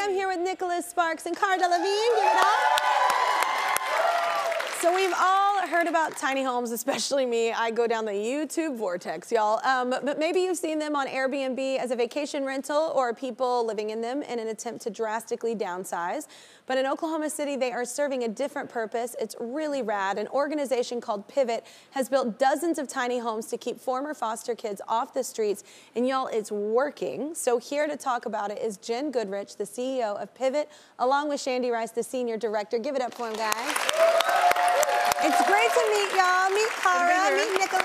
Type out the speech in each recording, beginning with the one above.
I'm here with Nicholas Sparks and Cara Delevingne. Give it up. So we've all heard about tiny homes, especially me. I go down the YouTube vortex, y'all. But maybe you've seen them on Airbnb as a vacation rental or people living in them in an attempt to drastically downsize. But in Oklahoma City, they are serving a different purpose. It's really rad. An organization called Pivot has built dozens of tiny homes to keep former foster kids off the streets. And y'all, it's working. So here to talk about it is Jen Goodrich, the CEO of Pivot, along with Shandy Rice, the senior director. Give it up for him, guys. It's great to meet y'all. Meet Cara, meet Nicholas.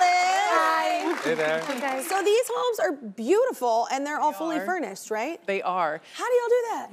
Hi. Hey there. Okay. So these homes are beautiful and they're all fully furnished, right? They are. How do y'all do that?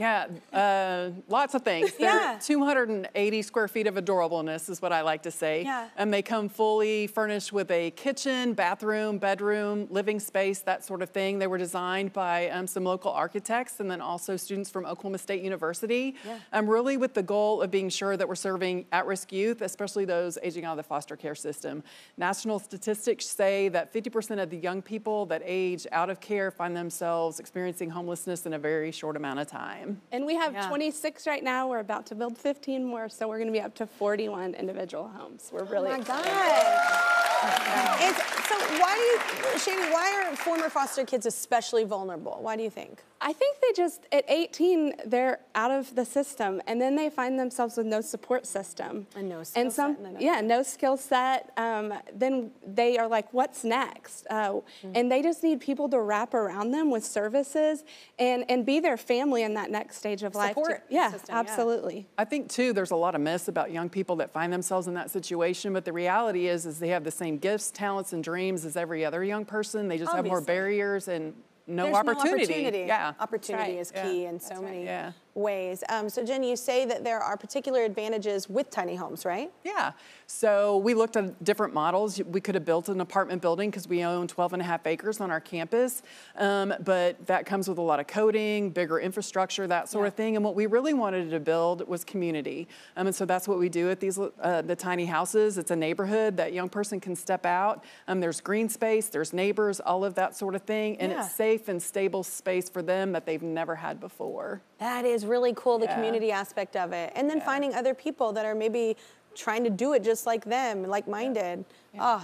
Yeah, lots of things. They're 280 square feet of adorableness is what I like to say. Yeah. And they come fully furnished with a kitchen, bathroom, bedroom, living space, that sort of thing. They were designed by some local architects and then also students from Oklahoma State University. Yeah. Really with the goal of being sure that we're serving at-risk youth, especially those aging out of the foster care system. National statistics say that 50% of the young people that age out of care find themselves experiencing homelessness in a very short amount of time. And we have 26 right now. We're about to build 15 more, so we're going to be up to 41 individual homes. We're really excited. Oh my God. So why do you, Shandy, why are former foster kids especially vulnerable? Why do you think? I think they just, at 18, they're out of the system, and then they find themselves with no support system. And no skill set. Yeah, no skill set. Then they are like, what's next? And they just need people to wrap around them with services and be their family in that next stage of life. Support Yeah, system, absolutely. I think, too, there's a lot of myths about young people that find themselves in that situation, but the reality is they have the same gifts, talents, and dreams as every other young person. They just have more barriers and no opportunity. Yeah. Opportunity is key in so many ways. So Jen, you say that there are particular advantages with tiny homes, right? Yeah. So we looked at different models. We could have built an apartment building because we own 12.5 acres on our campus, but that comes with a lot of coding, bigger infrastructure, that sort of thing. And what we really wanted to build was community. And so that's what we do at these the tiny houses. It's a neighborhood that young person can step out. There's green space, there's neighbors, all of that sort of thing, and it's safe and stable space for them that they've never had before. That is really cool, the community aspect of it. And then finding other people that are maybe trying to do it just like them, like-minded.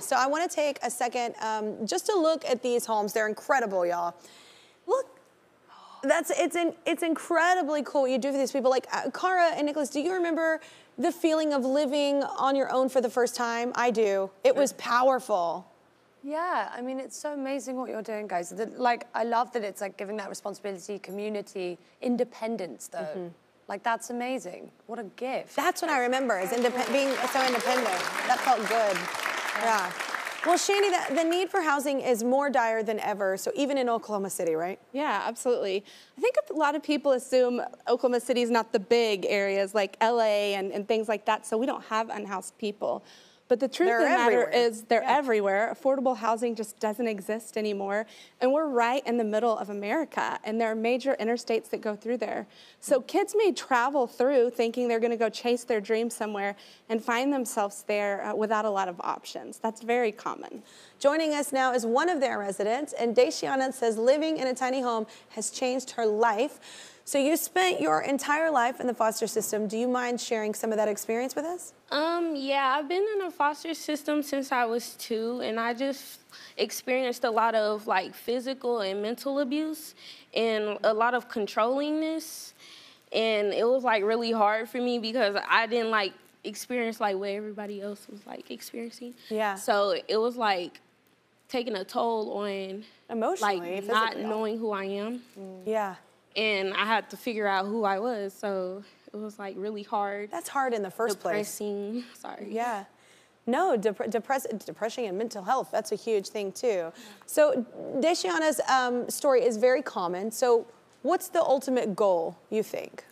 So I want to take a second just to look at these homes. They're incredible, y'all. Look, it's incredibly cool what you do for these people. Like Cara and Nicholas, do you remember the feeling of living on your own for the first time? I do. It was powerful. Yeah, I mean, it's so amazing what you're doing, guys. Like, I love that it's like giving that responsibility, community, independence, though. Like, that's amazing. What a gift. That's what I remember, is being so independent. That felt good. Yeah. Well, Shandy, the need for housing is more dire than ever, so even in Oklahoma City, right? Yeah, absolutely. I think a lot of people assume Oklahoma City is not the big areas like LA and things like that, so we don't have unhoused people. But the truth of the matter is they're everywhere. Affordable housing just doesn't exist anymore. And we're right in the middle of America, and there are major interstates that go through there. So kids may travel through thinking they're going to go chase their dream somewhere and find themselves there without a lot of options. That's very common. Joining us now is one of their residents, and Daciana says living in a tiny home has changed her life. So you spent your entire life in the foster system. Do you mind sharing some of that experience with us? Yeah, I've been in the foster system since I was 2, and I just experienced a lot of like physical and mental abuse and a lot of controllingness. And it was like really hard for me because I didn't like experience like what everybody else was like experiencing. Yeah. So it was like taking a toll on emotionally, like not knowing who I am. Yeah. And I had to figure out who I was, so it was like really hard. That's hard in the first place. Depressing, sorry. Yeah. No, depression and mental health, that's a huge thing too. So Daciana's story is very common. So what's the ultimate goal, you think?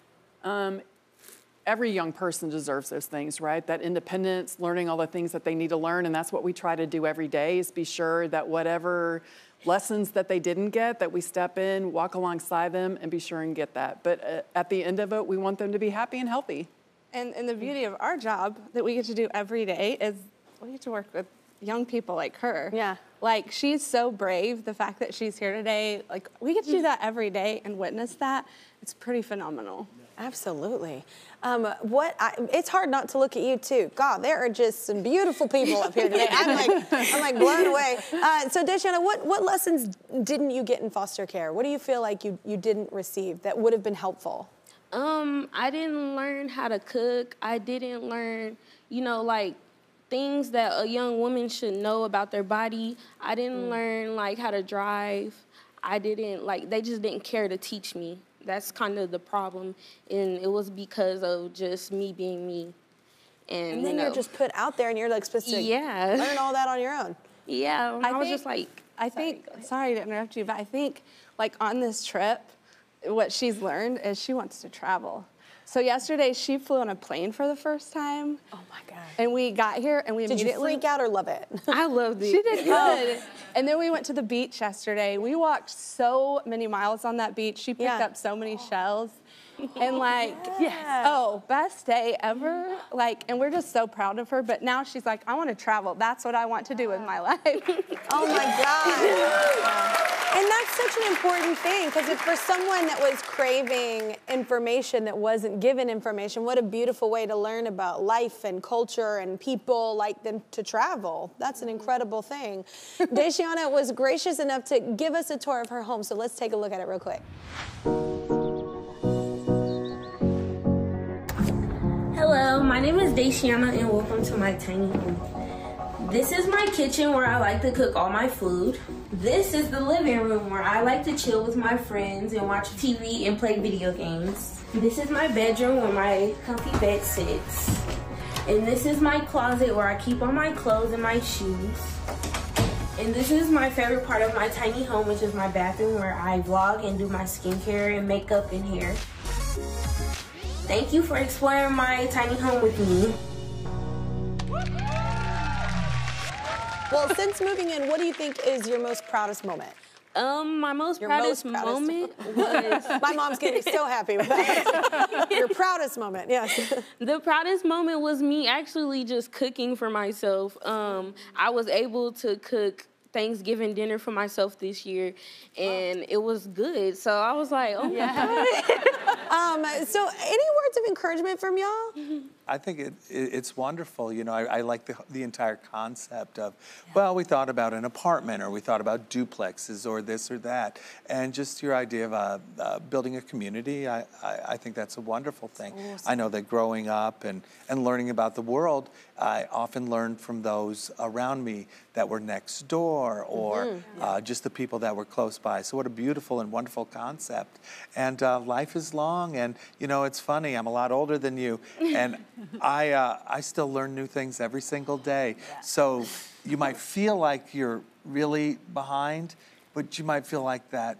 Every young person deserves those things, right? That independence, learning all the things that they need to learn, and that's what we try to do every day, is be sure that whatever lessons that they didn't get, that we step in, walk alongside them, and be sure and get that. But at the end of it, we want them to be happy and healthy. And the beauty of our job that we get to do every day is we get to work with young people like her. Yeah. Like, she's so brave, the fact that she's here today. Like, we get to do that every day and witness that. it's pretty phenomenal. Absolutely. It's hard not to look at you too. God, there are just some beautiful people up here today. I'm like blown away. So Deshauna, what lessons didn't you get in foster care? What do you feel like you didn't receive that would have been helpful? I didn't learn how to cook. I didn't learn, like things that a young woman should know about their body. I didn't learn like how to drive. They just didn't care to teach me. That's kind of the problem, and it was because of just me being me. And then you're just put out there, and you're like supposed to learn all that on your own. Yeah, I was just like, sorry to interrupt you, but I think like on this trip, what she's learned is she wants to travel. So yesterday she flew on a plane for the first time. Oh my God. And we got here and we Did you freak out or love it? I loved it. She did good. And then we went to the beach yesterday. We walked so many miles on that beach. She picked up so many shells. And best day ever. And we're just so proud of her. But now she's like, I want to travel. That's what I want to do with my life. Oh my God. And that's such an important thing, because if for someone that was craving information that wasn't given information, what a beautiful way to learn about life and culture and people like them to travel. That's an incredible thing. Deshauna was gracious enough to give us a tour of her home, so let's take a look at it real quick. Hello, my name is Deshauna and welcome to my tiny home. This is my kitchen where I like to cook all my food. This is the living room where I like to chill with my friends and watch TV and play video games. This is my bedroom where my comfy bed sits. And this is my closet where I keep all my clothes and my shoes. And this is my favorite part of my tiny home, which is my bathroom where I vlog and do my skincare and makeup in here. Thank you for exploring my tiny home with me. Well, since moving in, what do you think is your most proudest moment? My most proudest moment was... My mom's getting so happy with that. Your proudest moment, yes. The proudest moment was me actually just cooking for myself. I was able to cook Thanksgiving dinner for myself this year, and it was good. So I was like, oh my God. So any words of encouragement from y'all? I think it's wonderful. I like the entire concept of, well, we thought about an apartment, or we thought about duplexes, or this or that. And just your idea of building a community, I think that's a wonderful thing. Awesome. I know that growing up and learning about the world, I often learned from those around me that were next door, or just the people that were close by. So what a beautiful and wonderful concept. And life is long, and it's funny, I'm a lot older than you, and I still learn new things every single day. Yeah. So you might feel like you're really behind, but you might feel like that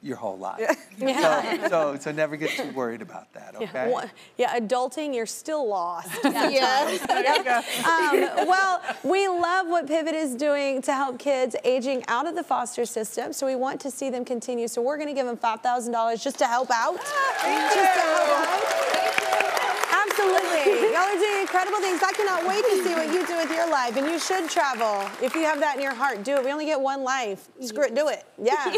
your whole life. Yeah. So never get too worried about that, okay? Yeah, adulting, you're still lost. Well, we love what Pivot is doing to help kids aging out of the foster system, so we want to see them continue. So we're going to give them $5,000 just to help out. Absolutely. Y'all are doing incredible things. I cannot wait to see what you do with your life. And you should travel. If you have that in your heart, do it. We only get one life. Screw it, do it. Yeah.